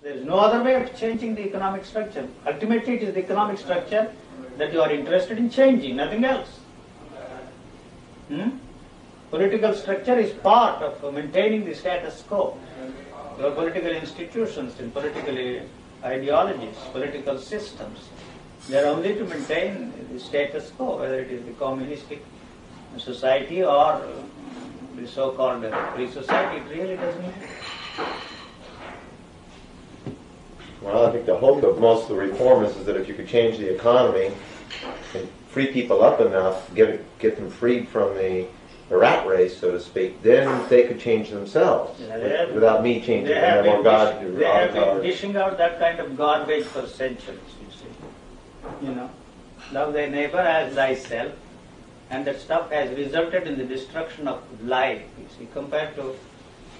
There is no other way of changing the economic structure. Ultimately, it is the economic structure that you are interested in changing, nothing else. Political structure is part of maintaining the status quo. Your political institutions and political ideologies, political systems, they are only to maintain the status quo, whether it is the communistic society or the so-called free society. It really doesn't matter. Well, I think the hope of most of the reformists is that if you could change the economy and free people up enough, get them freed from the rat race, so to speak, then they could change themselves without me changing them or God. They have been dishing out that kind of garbage for centuries, you see. You know, love thy neighbor as thyself, and that stuff has resulted in the destruction of life, you see, compared to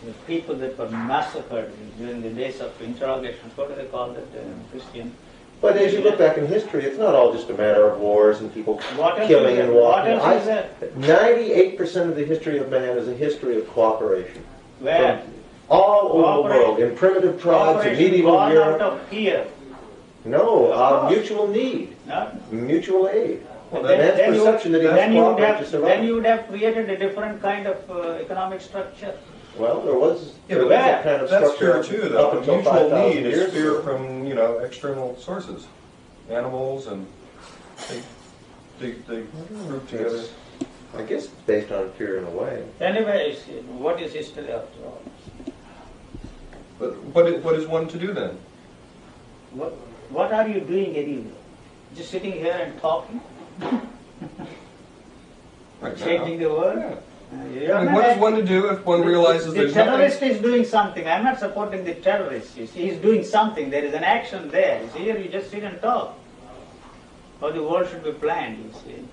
the people that were massacred during the days of interrogations. What do they call that, Christian? But as you look back in history, it's not all just a matter of wars and people killing and walking. 98% of the history of man is a history of cooperation. Where? All over the world, in primitive tribes, in medieval Europe. Out of fear. No, mutual need, mutual aid. Well, man's perception that he has to cooperate to survive. Then you would have created a different kind of economic structure. Well, there was that kind of that's structure true too, though. up until Mutual 5,000 need is years fear ago. from external sources, animals, and they group together. I guess it's based on fear in a way. Anyway, what is history after all? But what is one to do then? What are you doing anyway? Just sitting here and talking? Right Changing the world? Yeah. I mean, what is one to do if one realizes the there's terrorist nothing? is doing something. I'm not supporting the terrorist. You see, he's doing something. There is an action there. You see, here you just sit and talk. How the world should be planned, you see.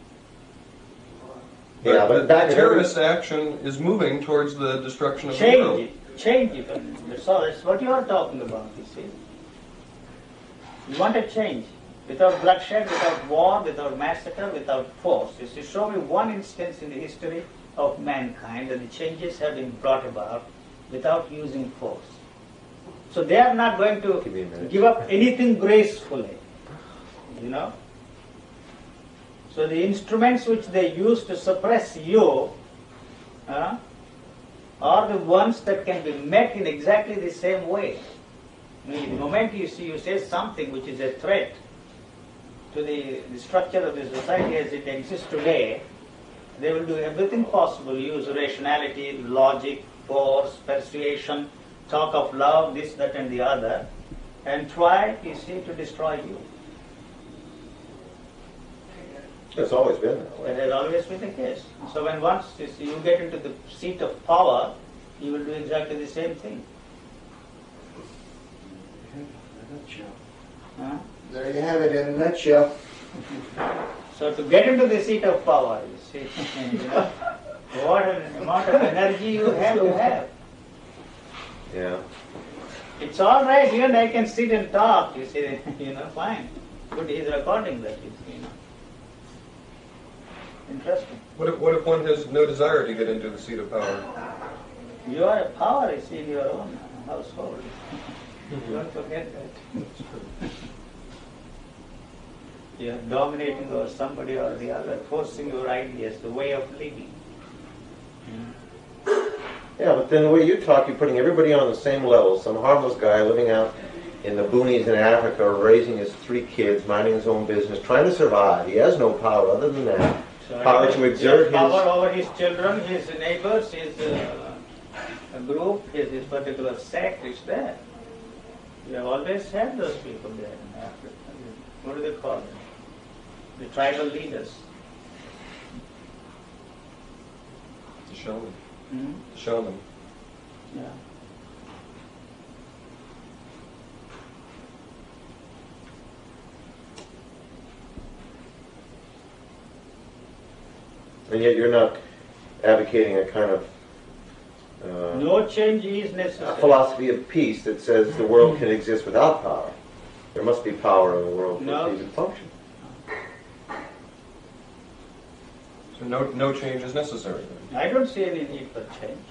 Yeah, but back in terrorist action is moving towards the destruction of the world. Change it. That's what you are talking about, you see. You want a change. Without bloodshed, without war, without massacre, without force. You see, show me one instance in the history of mankind that the changes have been brought about without using force. So they are not going to give up anything gracefully, you know. So the instruments which they use to suppress you are the ones that can be met in exactly the same way. I mean, the moment you say something which is a threat to the structure of the society as it exists today, they will do everything possible, use rationality, logic, force, persuasion, talk of love, this, that and the other, and try, you see, to destroy you. It's always been that way. That has always been the case. So when once you get into the seat of power, you will do exactly the same thing. There you have it in a nutshell. So to get into the seat of power, you see, what an amount of energy you have to have. Yeah. It's all right, you and I can sit and talk, you see, fine. Good, he's recording that, you see. Interesting. What if one has no desire to get into the seat of power? You are a power, you see, in your own household. Don't forget that. You are dominating over somebody or the other, forcing your ideas, the way of living. Yeah, but then the way you talk, you're putting everybody on the same level. Some harmless guy living out in the boonies in Africa, raising his 3 kids, minding his own business, trying to survive. He has no power other than that. So power to exert his power over his children, his neighbors, his group, his particular sect is there. We have always had those people there in Africa. What do they call them? The tribal leaders. The shaman. Hmm? The shaman. Yeah. And yet you're not advocating a kind of No change is necessary. philosophy of peace that says the world can exist without power. There must be power in the world for it to even function. So no change is necessary then. I don't see any need for change.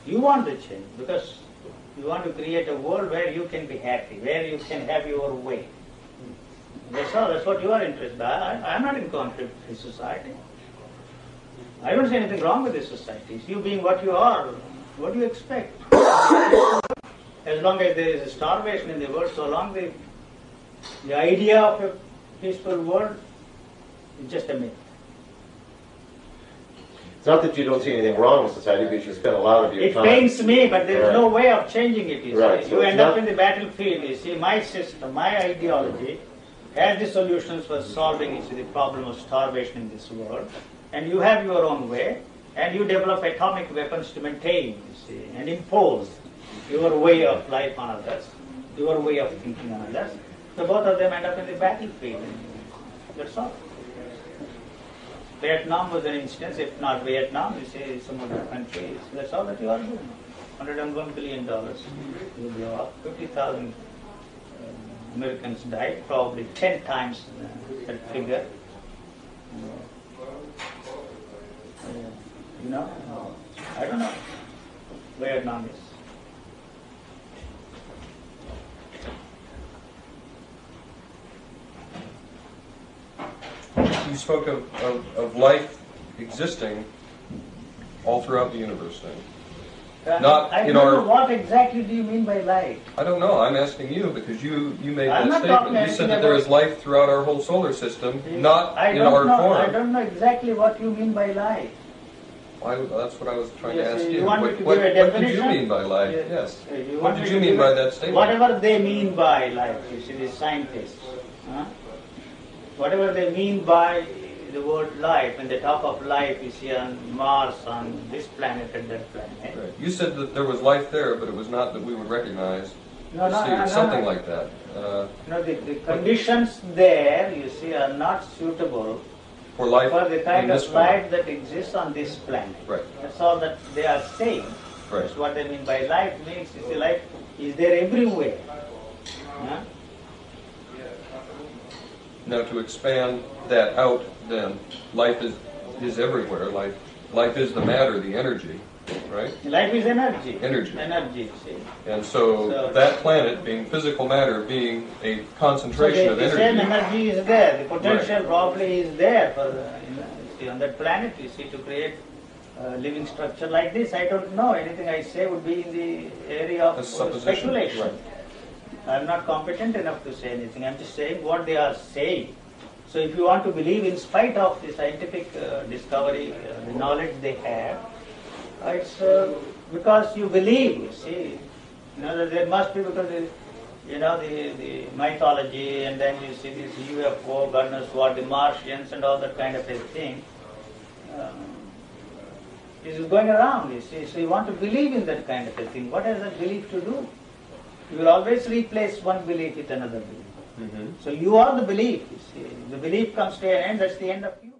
You want the change because You want to create a world where you can be happy, where you can have your way. That's all. That's what you are interested in. I'm not in conflict with this society. I don't see anything wrong with this society. It's you being what you are. What do you expect? As long as there is a starvation in the world, so long the idea of a peaceful world is just a myth. It's not that you don't see anything wrong with society, because you spend a lot of your It time. pains me, but there is no way of changing it. You Right, see. so You it's end up not- in the battlefield. You see, my system, my ideology has the solutions for solving the problem of starvation in this world, and you have your own way, and you develop atomic weapons to maintain, you see, and impose your way of life on others, your way of thinking on others. So both of them end up in the battlefield. That's all. Vietnam was an instance. If not Vietnam, you say some other countries. That's all that you are doing. $101 billion. You blow up. 50,000 Americans died, probably 10 times that figure. You know, I don't know. Vietnam is. You spoke of life existing all throughout the universe then. Not I in don't our- know what exactly do you mean by life. I don't know, I'm asking you because you made I'm that not talking statement. You anything said that there about- is life throughout our whole solar system, not I in don't our know. form. I don't know exactly what you mean by life. That's what I was trying to Yes, ask you you. want me What, to what, give a what did you definition? mean by life? Yes. Yes. You What want did me you to mean give by it- that statement? Whatever they mean by life, you see, the scientists. Huh? Whatever they mean by the word life, when they talk of life, you see on Mars, on this planet and that planet. Right. You said that there was life there, but it was not that we would recognize. No, no, see, no, no, something no. like that. The conditions there, you see, are not suitable For life for the in kind this of form. life that exists on this planet. Right. That's all that they are saying. Right. That's what they mean by life. Means, you see, life is there everywhere. Huh? Now to expand that out, then life is everywhere. Life is the matter, the energy, right? Life is energy. Energy. Energy, you see. And so that planet, being physical matter, being a concentration So of the same energy. energy is there. The potential Right. probably is there for you see, on that planet. You see, to create a living structure like this. I don't know. Anything I say would be in the area of A supposition. speculation. Right. I'm not competent enough to say anything. I'm just saying what they are saying. So if you want to believe, in spite of the scientific discovery, the knowledge they have, it's because you believe. You see, that there must be, because the mythology, and then you see this UFO, God knows what, the Martians, and all that kind of a thing. Is going around. You see, so you want to believe in that kind of a thing. What has that belief to do? You will always replace one belief with another belief. Mm-hmm. So you are the belief, you see. The belief comes to an end, that's the end of you.